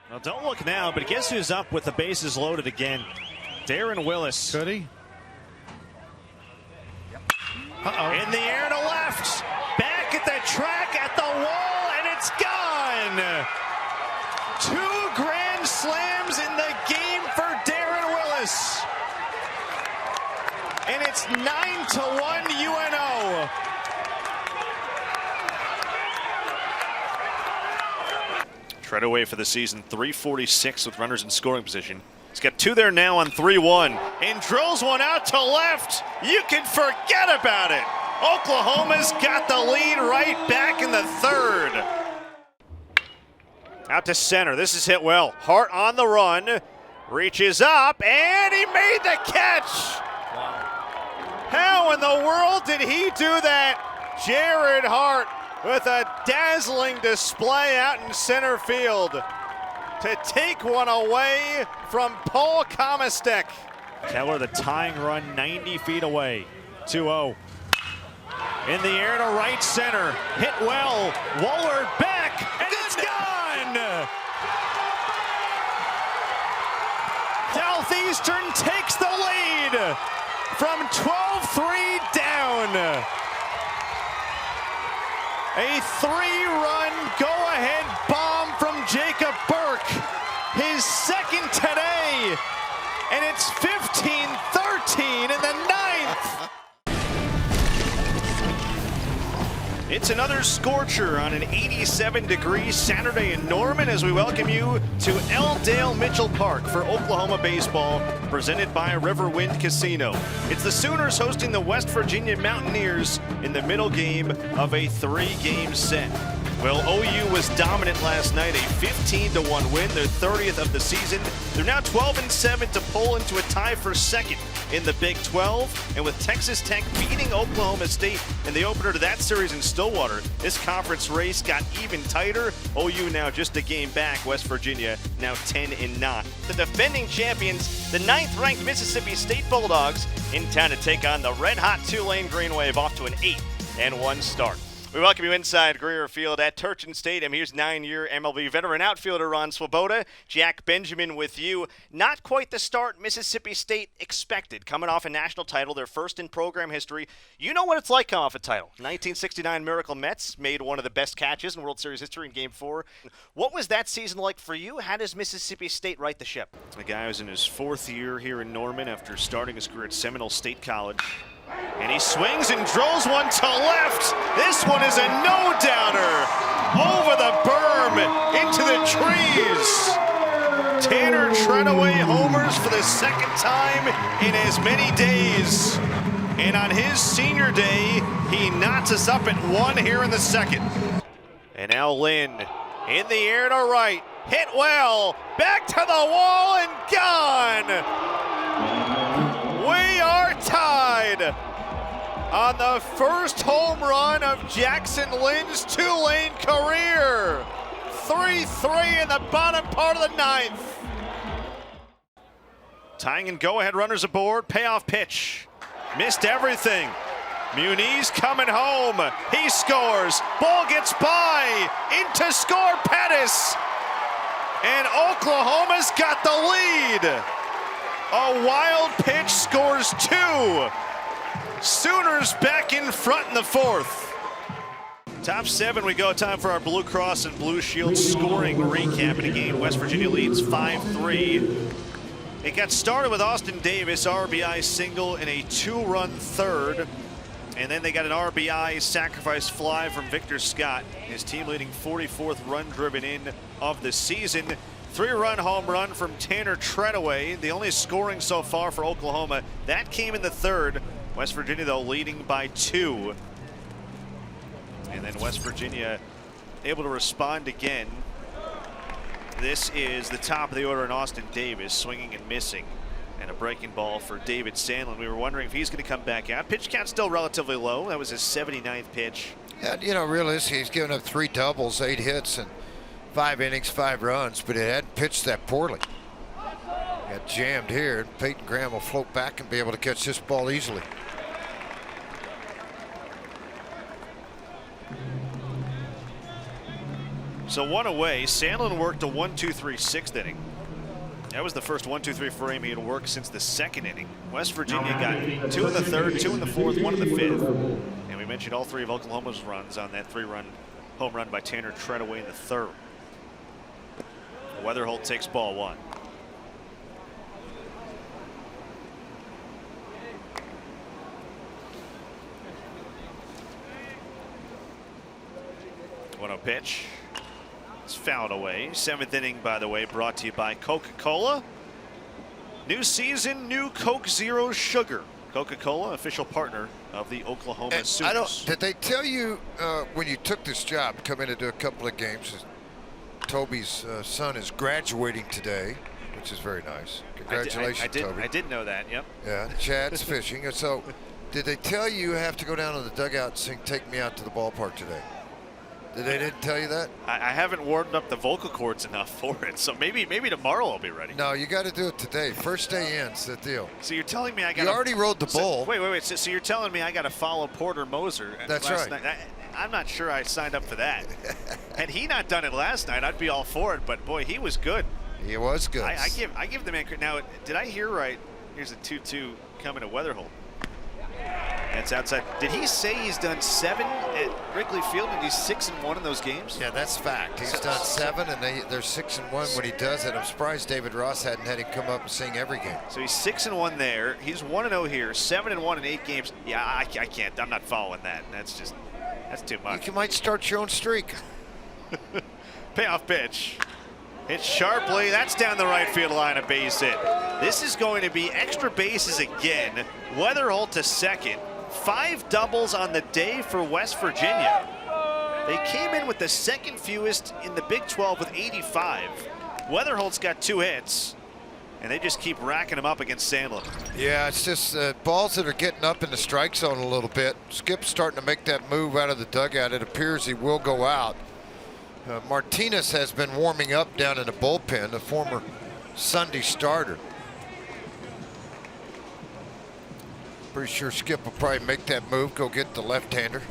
Well, don't look now, but guess who's up with the bases loaded again? Darren Willis. Could he? In the air to left. Back at the track, at the wall, and it's gone. 2 grand slams in the game for Darren Willis. And it's 9-1 UNO. Treadaway for the season, 346 with runners in scoring position. He's got 2 there now on 3-1. And drills one out to left. You can forget about it. Oklahoma's got the lead right back in the 3rd. Out to center. This is hit well. Hart on the run. Reaches up, and he made the catch. Wow. How in the world did he do that? Jared Hart with a dazzling display out in center field to take one away from Paul Komastek. Keller, the tying run 90 feet away. 2-0. In the air to right center. Hit well. Waller back, and it's gone! Southeastern takes the lead from 12-3 down. A 3-run go-ahead bomb from Jacob Burke, his 2nd today, and it's 15-13 in the 9th. It's another scorcher on an 87-degree Saturday in Norman as we welcome you to L. Dale Mitchell Park for Oklahoma baseball, presented by Riverwind Casino. It's the Sooners hosting the West Virginia Mountaineers in the middle game of a 3-game set. Well, OU was dominant last night, a 15-1 win, their 30th of the season. They're now 12-7 to pull into a tie for 2nd in the Big 12. And with Texas Tech beating Oklahoma State in the opener to that series in Stillwater, this conference race got even tighter. OU now just a game back. West Virginia now 10-9. The defending champions, the 9th-ranked Mississippi State Bulldogs, in town to take on the red-hot Tulane Green Wave, off to an 8-1 start. We welcome you inside Greer Field at Turchin Stadium. Here's 9-year MLB veteran outfielder Ron Swoboda. Jack Benjamin with you. Not quite the start Mississippi State expected. Coming off a national title, their first in program history. You know what it's like coming off a title. 1969 Miracle Mets made one of the best catches in World Series history in Game 4. What was that season like for you? How does Mississippi State right the ship? The guy was in his 4th year here in Norman after starting his career at Seminole State College. And he swings and drills one to left. This one is a no-downer. Over the berm, into the trees. Tanner Treadaway homers for the 2nd time in as many days. And on his senior day, he knots us up at 1 here in the 2nd. And now Lynn in the air to right. Hit well. Back to the wall and gone. We are tied on the first home run of Jackson Lynn's Tulane career. 3-3 in the bottom part of the 9th. Tying and go-ahead runners aboard. Payoff pitch. Missed everything. Muniz coming home. He scores. Ball gets by. Into score Pettis. And Oklahoma's got the lead. A wild pitch scores 2. Sooners back in front in the 4th. Top 7 we go. Time for our Blue Cross and Blue Shield scoring recap. And again, West Virginia leads 5-3. It got started with Austin Davis, RBI single in a 2-run 3rd. And then they got an RBI sacrifice fly from Victor Scott, his team leading 44th run driven in of the season. 3-run home run from Tanner Treadaway, the only scoring so far for Oklahoma. That came in the 3rd. West Virginia, though, leading by 2. And then West Virginia able to respond again. This is the top of the order in Austin Davis, swinging and missing. And a breaking ball for David Sandlin. We were wondering if he's going to come back out. Pitch count still relatively low. That was his 79th pitch. Yeah, you know, realistically, he's given up 3 doubles, 8 hits, and 5 innings, 5 runs, but it hadn't pitched that poorly. Got jammed here, and Peyton Graham will float back and be able to catch this ball easily. So one away. Sandlin worked a 1-2-3 sixth inning. That was the first 1-2-3 frame he had worked since the second inning. West Virginia got 2 in the third, 2 in the fourth, 1 in the fifth. And we mentioned all 3 of Oklahoma's runs on that 3-run home run by Tanner Treadaway in the third. Weatherholt takes ball 1. One pitch. It's fouled away. 7th inning, by the way, brought to you by Coca-Cola. New season, new Coke Zero Sugar. Coca-Cola, official partner of the Oklahoma Sooners. Did they tell you when you took this job, come in to do a couple of games? Toby's son is graduating today, which is very nice. Congratulations, Toby. I did know that, yep. Yeah, Chad's fishing. And so, did they tell you have to go down to the dugout and sing "Take Me Out to the Ballpark" today? They didn't tell you that? I haven't warmed up the vocal cords enough for it, so maybe tomorrow I'll be ready. No, you got to do it today. First day in's the deal. So you're telling me I got? You already rode the bull. Wait. So you're telling me I got to follow Porter Moser? That's right. Night. I'm not sure I signed up for that. Had he not done it last night, I'd be all for it. But boy, he was good. He was good. I give the man credit. Now, did I hear right? Here's a 2-2 coming to Weatherholt. That's outside. Did he say he's done 7 at Wrigley Field and he's 6-1 in those games? Yeah, that's fact. He's done 7 and they're 6-1 when he does it. I'm surprised David Ross hadn't had him come up and sing every game. So he's 6-1 there. He's 1-0 here. 7-1 in 8 games. Yeah, I can't. I'm not following that. That's too much. You might start your own streak. Payoff pitch. Hit sharply. That's down the right field line, a base hit. This is going to be extra bases again. Weatherholt to second. 5 doubles on the day for West Virginia. They came in with the second fewest in the Big 12 with 85. Weatherholt's got 2 hits, and they just keep racking them up against Sandlin. Yeah, it's just balls that are getting up in the strike zone a little bit. Skip's starting to make that move out of the dugout. It appears he will go out. Martinez has been warming up down in the bullpen, the former Sunday starter. Pretty sure Skip will probably make that move, go get the left-hander.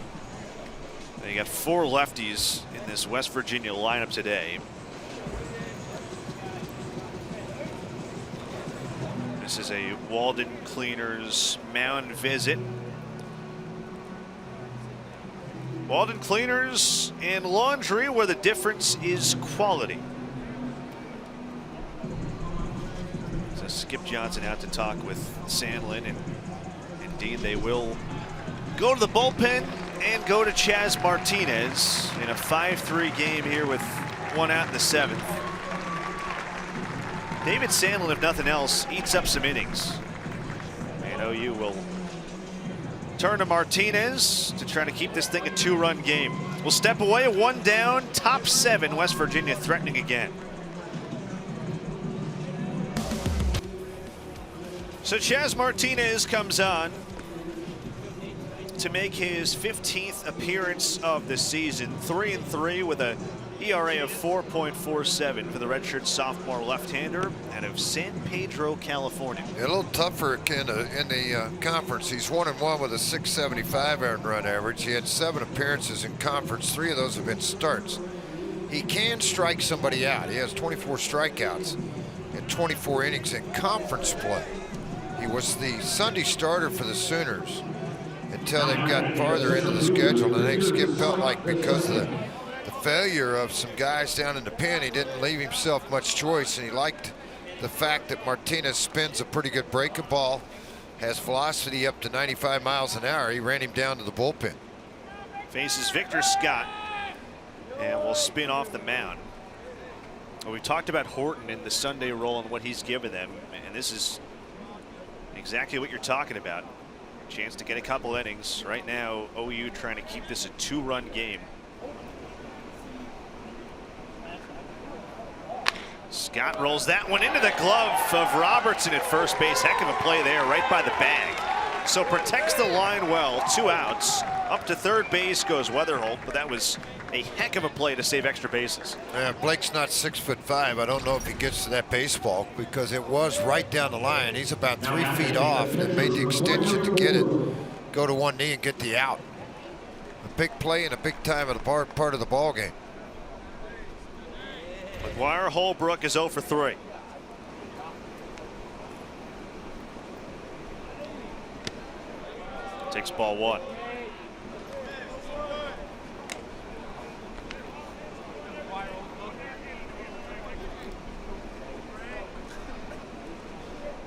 You got 4 lefties in this West Virginia lineup today. This is a Walden Cleaners mound visit. Walden Cleaners and Laundry, where the difference is quality. So Skip Johnson out to talk with Sandlin, and indeed they will go to the bullpen and go to Chas Martinez in a 5-3 game here with 1 out in the 7th. David Sandlin, if nothing else, eats up some innings. And OU will turn to Martinez to try to keep this thing a 2-run game. We'll step away, 1 down, top 7, West Virginia threatening again. So Chas Martinez comes on to make his 15th appearance of the season. 3-3 with a ERA of 4.47 for the redshirt sophomore left-hander out of San Pedro, California. Yeah, a little tougher in the conference. He's 1-1 with a 675 earned run average. He had 7 appearances in conference. 3 of those have been starts. He can strike somebody out. He has 24 strikeouts in 24 innings in conference play. He was the Sunday starter for the Sooners until they got farther into the schedule. And I think Skip felt like because of the failure of some guys down in the pen, he didn't leave himself much choice, and he liked the fact that Martinez spins a pretty good breaking ball, has velocity up to 95 miles an hour. He ran him down to the bullpen. Faces Victor Scott and will spin off the mound. Well, we talked about Horton in the Sunday role and what he's given them, and this is exactly what you're talking about. Chance to get a couple innings. Right now, OU trying to keep this a 2-run game. Scott rolls that one into the glove of Robertson at first base. Heck of a play there, right by the bag. So protects the line well. 2 outs. Up to third base goes Weatherholt, but that was a heck of a play to save extra bases. Yeah, Blake's not 6'5". I don't know if he gets to that baseball because it was right down the line. He's about 3 feet off and made the extension to get it, go to one knee and get the out. A big play and a big time of the part of the ball game. McGuire Holbrook is 0 for 3. Takes ball 1.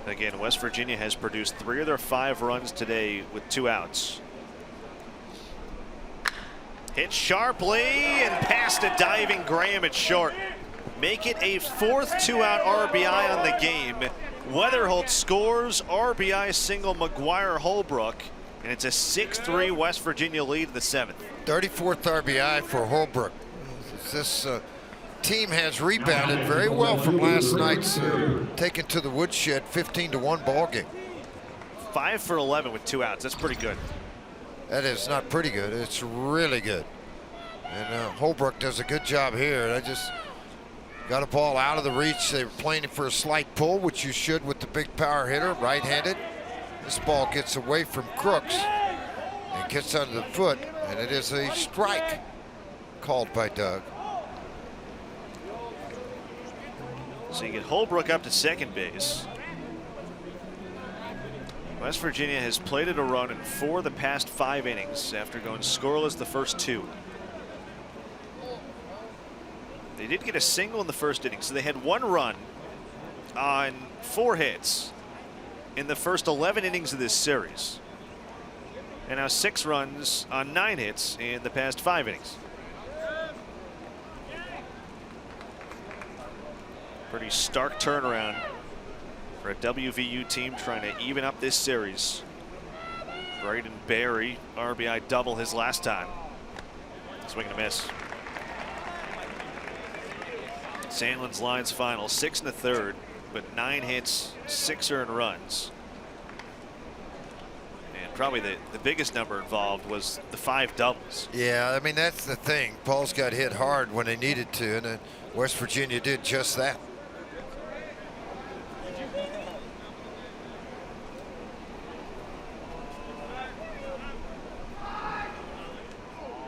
Again, West Virginia has produced 3 of their 5 runs today with 2 outs. Hit sharply and past a diving Graham at short. Make it a 4th 2-out RBI on the game. Weatherholt scores, RBI single McGuire Holbrook, and it's a 6-3 West Virginia lead in the 7th. 34th RBI for Holbrook. This team has rebounded very well from last night's taken to the woodshed 15-1 ball game. 5 for 11 with 2 outs. That's pretty good. That is not pretty good. It's really good. And Holbrook does a good job here. I just got a ball out of the reach. They were playing for a slight pull, which you should with the big power hitter, right-handed. This ball gets away from Crooks and gets under the foot, and it is a strike called by Doug. So you get Holbrook up to second base. West Virginia has plated a run in 4 of the past 5 innings after going scoreless the first 2. They did get a single in the first inning, so they had 1 run on 4 hits in the first 11 innings of this series. And now 6 runs on 9 hits in the past 5 innings. Pretty stark turnaround for a WVU team trying to even up this series. Braden Berry, RBI double his last time. Swing and a miss. Sandlin's lines final 6 1/3, but 9 hits, 6 earned runs. And probably the biggest number involved was the 5 doubles. Yeah, I mean, that's the thing. Paul's got hit hard when they needed to, and West Virginia did just that.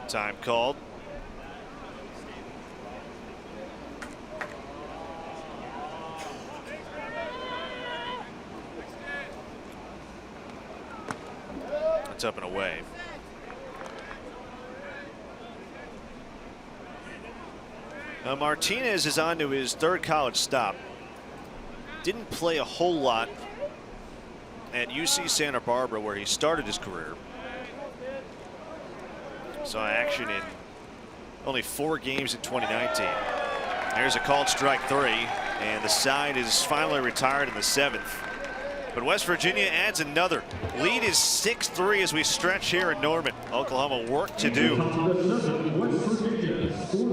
Time called. It's up and away. Now Martinez is on to his 3rd college stop. Didn't play a whole lot at UC Santa Barbara, where he started his career. Saw action in only 4 games in 2019. There's a called strike 3, and the side is finally retired in the 7th. But West Virginia adds another. Lead is 6-3 as we stretch here in Norman. Oklahoma work to do.